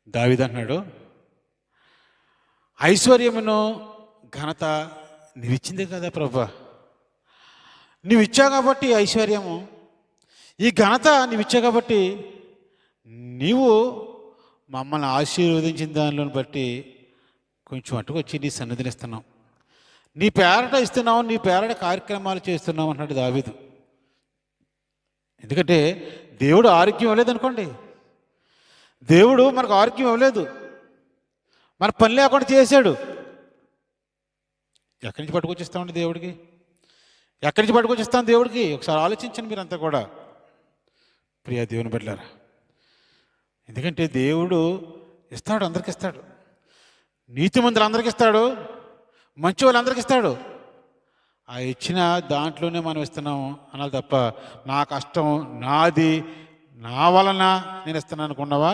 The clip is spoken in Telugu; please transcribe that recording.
దావీదు అన్నాడు, ఐశ్వర్యమును ఘనత నీవిచ్చిందే కదా ప్రభా, నువ్వు ఇచ్చావు కాబట్టి ఐశ్వర్యము, ఈ ఘనత నువ్వు ఇచ్చావు కాబట్టి నీవు మమ్మల్ని ఆశీర్వదించిన దానిలోని బట్టి కొంచెం అటుకొచ్చి నీ సన్నిధిని ఇస్తున్నాం, నీ పేరట ఇస్తున్నావు, నీ పేరట కార్యక్రమాలు చేస్తున్నావు అన్నాడు దావీదు. ఎందుకంటే దేవుడు ఆరోగ్యం ఇవ్వలేదనుకోండి, దేవుడు మనకు ఆరోగ్యం ఇవ్వలేదు, మన పని లేకుండా చేశాడు, ఎక్కడి నుంచి పట్టుకొచ్చిస్తామండి దేవుడికి? ఎక్కడి నుంచి పట్టుకొచ్చిస్తాం దేవుడికి? ఒకసారి ఆలోచించండి మీరంతా కూడా ప్రియా దేవుని బిడ్డలారా. ఎందుకంటే దేవుడు ఇస్తాడు, అందరికి ఇస్తాడు, నీతిమంతులు అందరికి ఇస్తాడు, మంచి వాళ్ళందరికి ఇస్తాడు. ఆ ఇచ్చిన దాంట్లోనే మనం ఇస్తున్నాము అనాలి తప్ప నా కష్టం నాది, నా వలన నేను ఇస్తున్నాను అనుకున్నావా?